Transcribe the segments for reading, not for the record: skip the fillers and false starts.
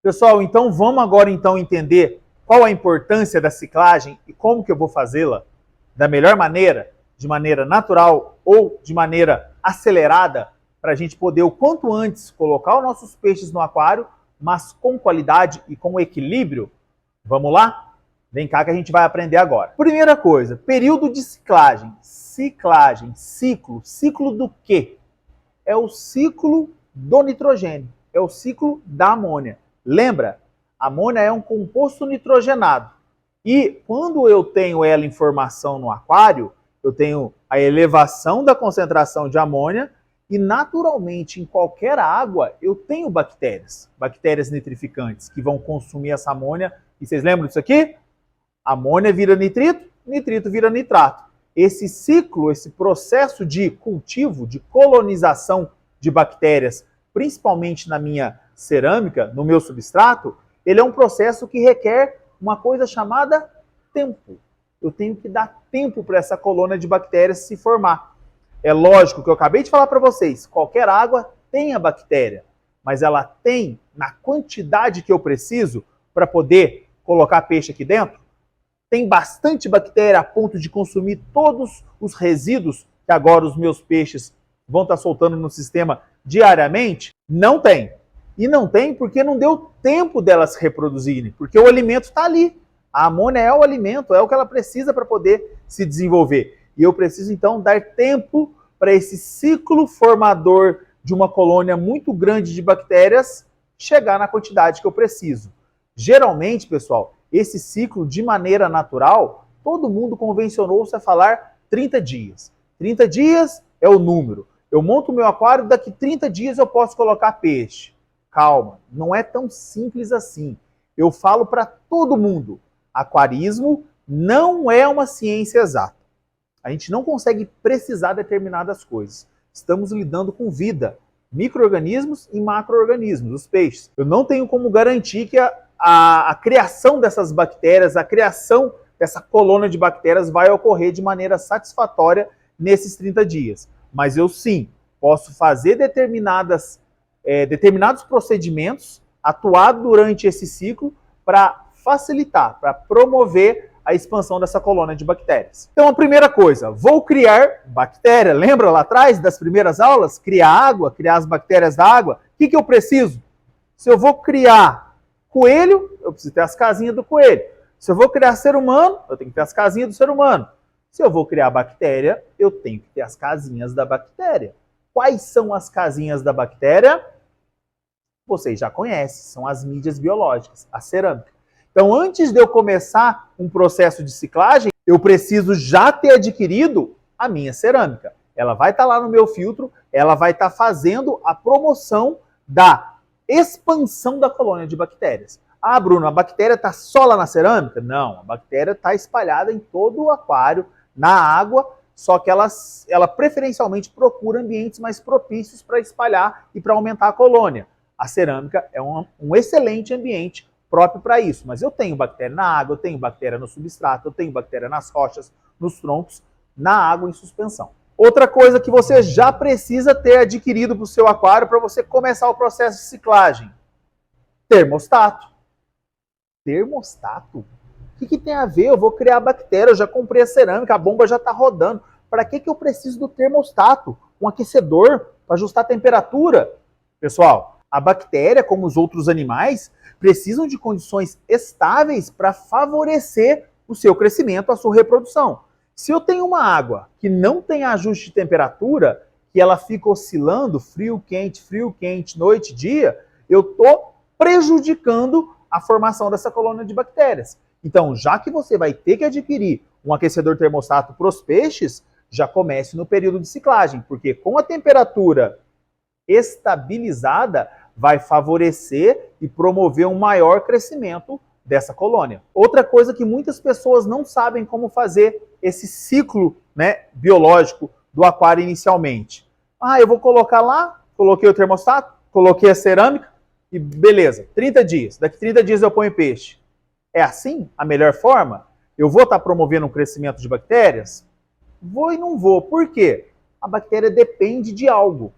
Pessoal, então vamos agora então entender qual a importância da ciclagem e como que eu vou fazê-la da melhor maneira, de maneira natural ou de maneira acelerada, para a gente poder o quanto antes colocar os nossos peixes no aquário, mas com qualidade e com equilíbrio. Vamos lá? Vem cá que a gente vai aprender agora. Primeira coisa, período de ciclagem. Ciclagem, ciclo. Ciclo do quê? É o ciclo do nitrogênio, é o ciclo da amônia. Lembra? A amônia é um composto nitrogenado. E quando eu tenho ela em formação no aquário, eu tenho a elevação da concentração de amônia e, naturalmente, em qualquer água, eu tenho bactérias. Bactérias nitrificantes que vão consumir essa amônia. E vocês lembram disso aqui? Amônia vira nitrito, nitrito vira nitrato. Esse ciclo, esse processo de cultivo, de colonização de bactérias, principalmente na minha cerâmica, no meu substrato, ele é um processo que requer uma coisa chamada tempo. Eu tenho que dar tempo para essa colônia de bactérias se formar. É lógico que eu acabei de falar para vocês, qualquer água tem a bactéria, mas ela tem na quantidade que eu preciso para poder colocar peixe aqui dentro? Tem bastante bactéria a ponto de consumir todos os resíduos que agora os meus peixes vão estar soltando no sistema diariamente? Não tem. E não tem porque não deu tempo delas se reproduzirem, porque o alimento está ali. A amônia é o alimento, é o que ela precisa para poder se desenvolver. E eu preciso, então, dar tempo para esse ciclo formador de uma colônia muito grande de bactérias chegar na quantidade que eu preciso. Geralmente, pessoal, esse ciclo, de maneira natural, todo mundo convencionou-se a falar 30 dias. 30 dias é o número. Eu monto o meu aquário, daqui 30 dias eu posso colocar peixe. Calma, não é tão simples assim. Eu falo para todo mundo, aquarismo não é uma ciência exata. A gente não consegue precisar determinadas coisas. Estamos lidando com vida, micro-organismos e macro-organismos, os peixes. Eu não tenho como garantir que a criação dessas bactérias, a criação dessa colônia de bactérias vai ocorrer de maneira satisfatória nesses 30 dias. Mas eu sim posso fazer determinados procedimentos, atuar durante esse ciclo para facilitar, para promover a expansão dessa colônia de bactérias. Então, a primeira coisa, vou criar bactéria. Lembra lá atrás das primeiras aulas? Criar água, criar as bactérias da água. O que eu preciso? Se eu vou criar coelho, eu preciso ter as casinhas do coelho. Se eu vou criar ser humano, eu tenho que ter as casinhas do ser humano. Se eu vou criar bactéria, eu tenho que ter as casinhas da bactéria. Quais são as casinhas da bactéria? Vocês já conhecem, são as mídias biológicas, a cerâmica. Então, antes de eu começar um processo de ciclagem, eu preciso já ter adquirido a minha cerâmica. Ela vai estar lá no meu filtro, ela vai estar fazendo a promoção da expansão da colônia de bactérias. Ah, Bruno, a bactéria está só lá na cerâmica? Não, a bactéria está espalhada em todo o aquário, na água, só que ela preferencialmente procura ambientes mais propícios para espalhar e para aumentar a colônia. A cerâmica é um excelente ambiente próprio para isso, mas eu tenho bactéria na água, eu tenho bactéria no substrato, eu tenho bactéria nas rochas, nos troncos, na água em suspensão. Outra coisa que você já precisa ter adquirido para o seu aquário para você começar o processo de ciclagem: termostato. Termostato? O que tem a ver? Eu vou criar bactéria, eu já comprei a cerâmica, a bomba já está rodando. Para que eu preciso do termostato? Um aquecedor para ajustar a temperatura? Pessoal, a bactéria, como os outros animais, precisam de condições estáveis para favorecer o seu crescimento, a sua reprodução. Se eu tenho uma água que não tem ajuste de temperatura, que ela fica oscilando frio, quente, noite, dia, eu estou prejudicando a formação dessa colônia de bactérias. Então, já que você vai ter que adquirir um aquecedor termostato para os peixes, já comece no período de ciclagem, porque com a temperatura estabilizada, vai favorecer e promover um maior crescimento dessa colônia. Outra coisa que muitas pessoas não sabem como fazer esse ciclo, biológico do aquário inicialmente. Ah, eu vou colocar lá, coloquei o termostato, coloquei a cerâmica e beleza, 30 dias. Daqui 30 dias eu ponho peixe. É assim a melhor forma? Eu vou estar promovendo um crescimento de bactérias? Vou e não vou. Por quê? A bactéria depende de algo,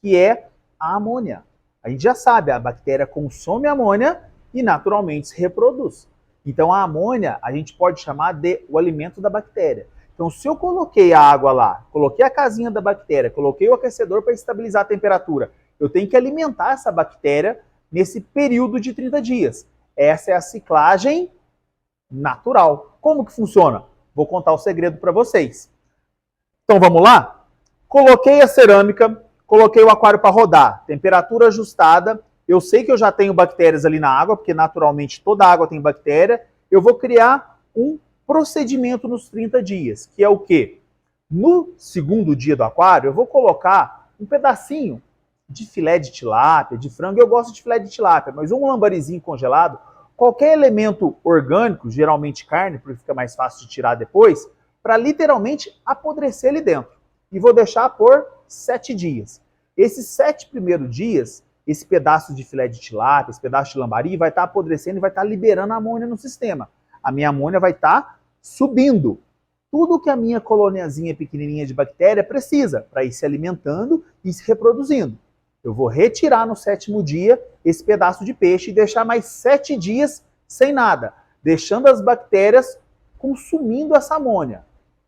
que é a amônia. A gente já sabe, a bactéria consome amônia e naturalmente se reproduz. Então a amônia a gente pode chamar de o alimento da bactéria. Então se eu coloquei a água lá, coloquei a casinha da bactéria, coloquei o aquecedor para estabilizar a temperatura, eu tenho que alimentar essa bactéria nesse período de 30 dias. Essa é a ciclagem natural. Como que funciona? Vou contar o segredo para vocês. Então vamos lá? Coloquei a cerâmica, coloquei o aquário para rodar, temperatura ajustada, eu sei que eu já tenho bactérias ali na água, porque naturalmente toda água tem bactéria, eu vou criar um procedimento nos 30 dias, que é o quê? No segundo dia do aquário, eu vou colocar um pedacinho de filé de tilápia, de frango, eu gosto de filé de tilápia, mas um lambarizinho congelado, qualquer elemento orgânico, geralmente carne, porque fica mais fácil de tirar depois, para literalmente apodrecer ali dentro. E vou deixar por 7 dias. Esses 7 primeiros dias, esse pedaço de filé de tilápia, esse pedaço de lambari vai estar apodrecendo e vai estar liberando amônia no sistema. A minha amônia vai estar subindo. Tudo que a minha coloniazinha pequenininha de bactéria precisa para ir se alimentando e se reproduzindo. Eu vou retirar no 7º dia esse pedaço de peixe e deixar mais 7 dias sem nada, deixando as bactérias consumindo essa amônia.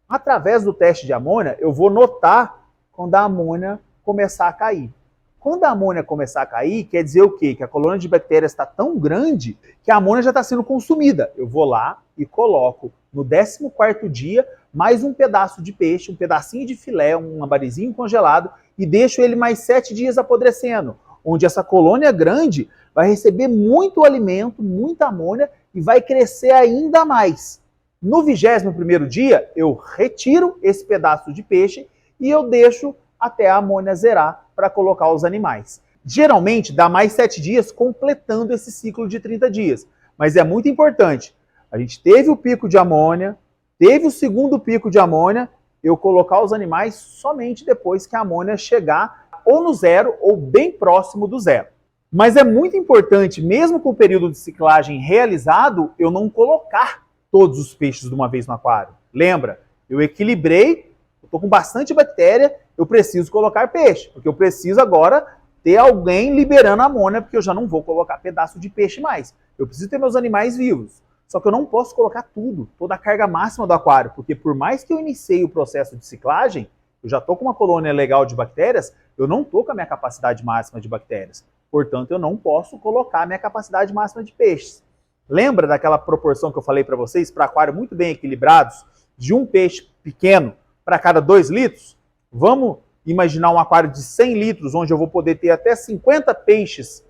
Através do teste de amônia, eu vou notar quando a amônia começar a cair. Quando a amônia começar a cair, quer dizer o quê? Que a colônia de bactérias está tão grande que a amônia já está sendo consumida. Eu vou lá e coloco no 14º dia mais um pedaço de peixe, um pedacinho de filé, um lambarizinho congelado e deixo ele mais 7 dias apodrecendo, onde essa colônia grande vai receber muito alimento, muita amônia e vai crescer ainda mais. No 21º dia, eu retiro esse pedaço de peixe e eu deixo até a amônia zerar para colocar os animais. Geralmente, dá mais 7 dias completando esse ciclo de 30 dias. Mas é muito importante. A gente teve o pico de amônia, teve o segundo pico de amônia, eu colocar os animais somente depois que a amônia chegar ou no zero ou bem próximo do zero. Mas é muito importante, mesmo com o período de ciclagem realizado, eu não colocar todos os peixes de uma vez no aquário. Lembra, eu equilibrei, estou com bastante bactéria, eu preciso colocar peixe, porque eu preciso agora ter alguém liberando amônia, porque eu já não vou colocar pedaço de peixe mais. Eu preciso ter meus animais vivos. Só que eu não posso colocar tudo, toda a carga máxima do aquário, porque por mais que eu iniciei o processo de ciclagem, eu já estou com uma colônia legal de bactérias, eu não estou com a minha capacidade máxima de bactérias. Portanto, eu não posso colocar a minha capacidade máxima de peixes. Lembra daquela proporção que eu falei para vocês, para aquários muito bem equilibrados, de um peixe pequeno para cada 2 litros? Vamos imaginar um aquário de 100 litros, onde eu vou poder ter até 50 peixes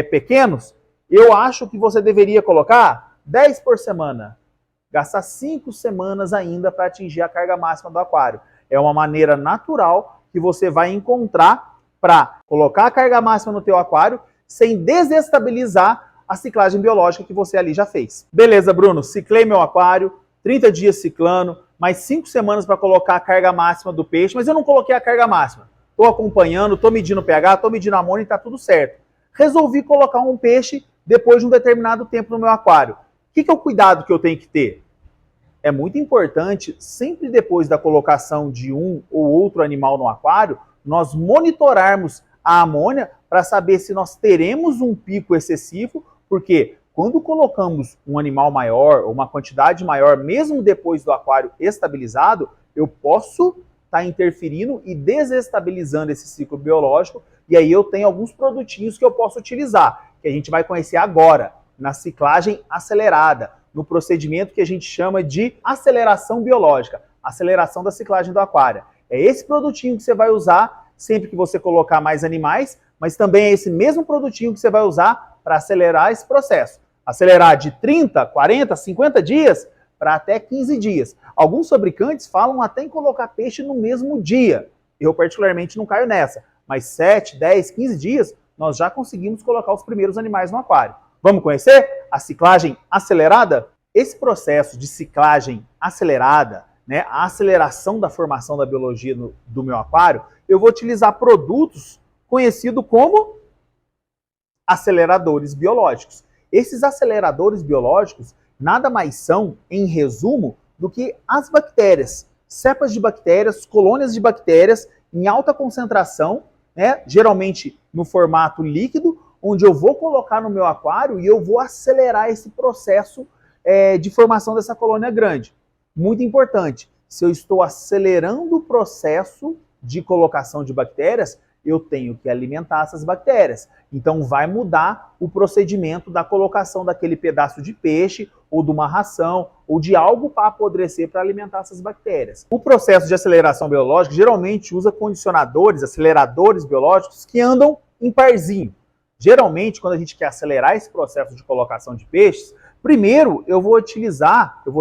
pequenos. Eu acho que você deveria colocar 10 por semana. Gastar 5 semanas ainda para atingir a carga máxima do aquário. É uma maneira natural que você vai encontrar para colocar a carga máxima no teu aquário sem desestabilizar a ciclagem biológica que você ali já fez. Beleza, Bruno, ciclei meu aquário, 30 dias ciclando, mais 5 semanas para colocar a carga máxima do peixe, mas eu não coloquei a carga máxima. Estou acompanhando, estou medindo o pH, estou medindo a amônia e está tudo certo. Resolvi colocar um peixe depois de um determinado tempo no meu aquário. O que é o cuidado que eu tenho que ter? É muito importante, sempre depois da colocação de um ou outro animal no aquário, nós monitorarmos a amônia para saber se nós teremos um pico excessivo, porque quando colocamos um animal maior, ou uma quantidade maior, mesmo depois do aquário estabilizado, eu posso estar interferindo e desestabilizando esse ciclo biológico, e aí eu tenho alguns produtinhos que eu posso utilizar, que a gente vai conhecer agora, na ciclagem acelerada, no procedimento que a gente chama de aceleração biológica, aceleração da ciclagem do aquário. É esse produtinho que você vai usar sempre que você colocar mais animais, mas também é esse mesmo produtinho que você vai usar para acelerar esse processo. Acelerar de 30, 40, 50 dias para até 15 dias. Alguns fabricantes falam até em colocar peixe no mesmo dia. Eu particularmente não caio nessa, mas 7, 10, 15 dias nós já conseguimos colocar os primeiros animais no aquário. Vamos conhecer a ciclagem acelerada? Esse processo de ciclagem acelerada, né, a aceleração da formação da biologia do meu aquário, eu vou utilizar produtos conhecidos como aceleradores biológicos. Esses aceleradores biológicos nada mais são, em resumo, do que as bactérias, cepas de bactérias, colônias de bactérias em alta concentração né? Geralmente no formato líquido, onde eu vou colocar no meu aquário e eu vou acelerar esse processo de formação dessa colônia grande. Muito importante, se eu estou acelerando o processo de colocação de bactérias, eu tenho que alimentar essas bactérias. Então vai mudar o procedimento da colocação daquele pedaço de peixe ou de uma ração ou de algo para apodrecer para alimentar essas bactérias. O processo de aceleração biológica geralmente usa condicionadores, aceleradores biológicos que andam em parzinho. Geralmente, quando a gente quer acelerar esse processo de colocação de peixes, primeiro eu vou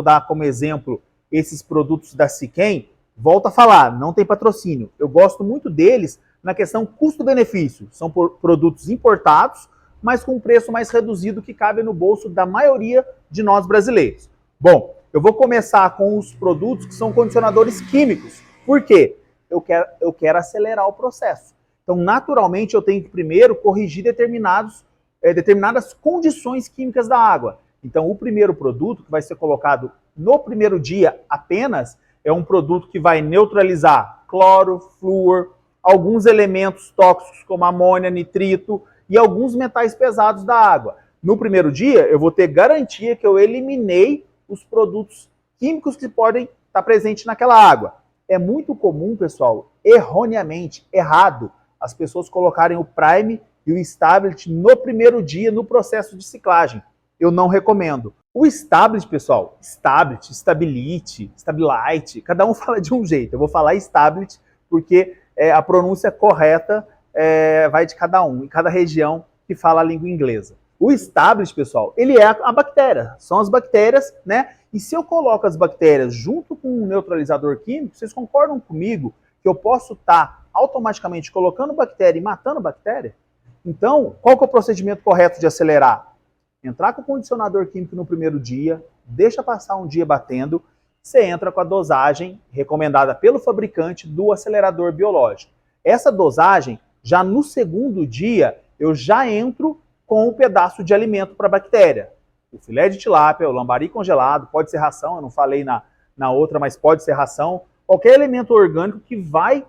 dar como exemplo esses produtos da Siquem. Volto a falar, não tem patrocínio. Eu gosto muito deles na questão custo-benefício. São produtos importados, mas com um preço mais reduzido que cabe no bolso da maioria de nós brasileiros. Bom, eu vou começar com os produtos que são condicionadores químicos. Por quê? Eu quero acelerar o processo. Então, naturalmente, eu tenho que primeiro corrigir determinadas condições químicas da água. Então, o primeiro produto que vai ser colocado no primeiro dia apenas é um produto que vai neutralizar cloro, flúor, alguns elementos tóxicos como amônia, nitrito e alguns metais pesados da água. No primeiro dia, eu vou ter garantia que eu eliminei os produtos químicos que podem estar presentes naquela água. É muito comum, pessoal, erroneamente, errado, as pessoas colocarem o Prime e o Stabilit no primeiro dia no processo de ciclagem. Eu não recomendo. O Stabilit, pessoal, Stabilit, Stabilite, Stabilite, cada um fala de um jeito. Eu vou falar Stabilit porque a pronúncia correta vai de cada um, em cada região que fala a língua inglesa. O Stabilit, pessoal, ele é a bactéria, são as bactérias, né? E se eu coloco as bactérias junto com um neutralizador químico, vocês concordam comigo que eu posso estar automaticamente colocando bactéria e matando bactéria? Então, qual que é o procedimento correto de acelerar? Entrar com o condicionador químico no primeiro dia, deixa passar um dia batendo, você entra com a dosagem recomendada pelo fabricante do acelerador biológico. Essa dosagem, já no segundo dia, eu já entro com um pedaço de alimento para a bactéria. O filé de tilápia, o lambari congelado, pode ser ração, eu não falei na outra, mas pode ser ração. Qualquer elemento orgânico que vai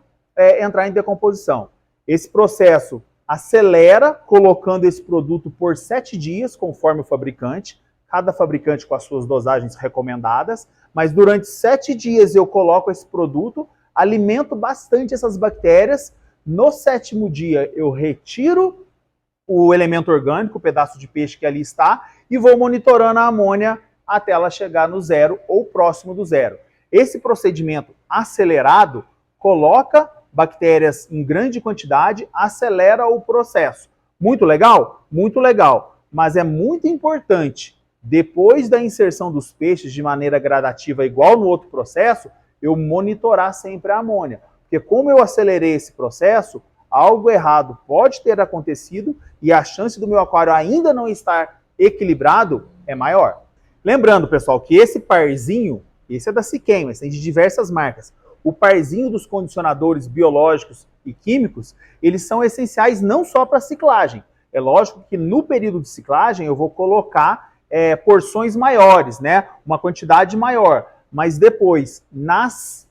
entrar em decomposição. Esse processo acelera colocando esse produto por 7 dias, conforme o fabricante, cada fabricante com as suas dosagens recomendadas, mas durante 7 dias eu coloco esse produto, alimento bastante essas bactérias, no 7º dia eu retiro o elemento orgânico, o pedaço de peixe que ali está, e vou monitorando a amônia até ela chegar no zero ou próximo do zero. Esse procedimento acelerado coloca bactérias em grande quantidade, acelera o processo. Muito legal? Muito legal. Mas é muito importante, depois da inserção dos peixes de maneira gradativa, igual no outro processo, eu monitorar sempre a amônia. Porque como eu acelerei esse processo, algo errado pode ter acontecido e a chance do meu aquário ainda não estar equilibrado é maior. Lembrando, pessoal, que esse parzinho, esse é da Siquem, mas tem de diversas marcas. O parzinho dos condicionadores biológicos e químicos, eles são essenciais não só para a ciclagem. É lógico que no período de ciclagem eu vou colocar porções maiores, né? Uma quantidade maior. Mas depois, nas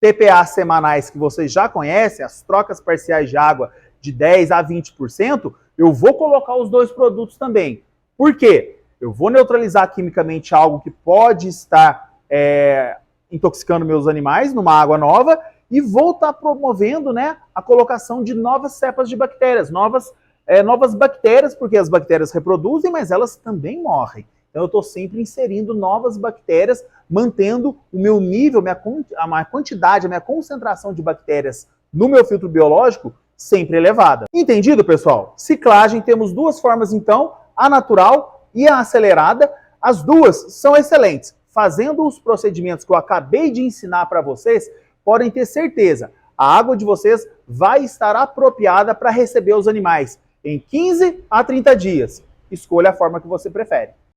TPA semanais que vocês já conhecem, as trocas parciais de água de 10% a 20%, eu vou colocar os dois produtos também. Por quê? Eu vou neutralizar quimicamente algo que pode estar intoxicando meus animais numa água nova e vou estar promovendo, né, a colocação de novas cepas de bactérias, novas bactérias, porque as bactérias reproduzem, mas elas também morrem. Então eu estou sempre inserindo novas bactérias, mantendo o meu nível, a minha quantidade, a minha concentração de bactérias no meu filtro biológico sempre elevada. Entendido, pessoal? Ciclagem, temos duas formas então, a natural e a acelerada. As duas são excelentes. Fazendo os procedimentos que eu acabei de ensinar para vocês, podem ter certeza, a água de vocês vai estar apropriada para receber os animais em 15 a 30 dias. Escolha a forma que você prefere.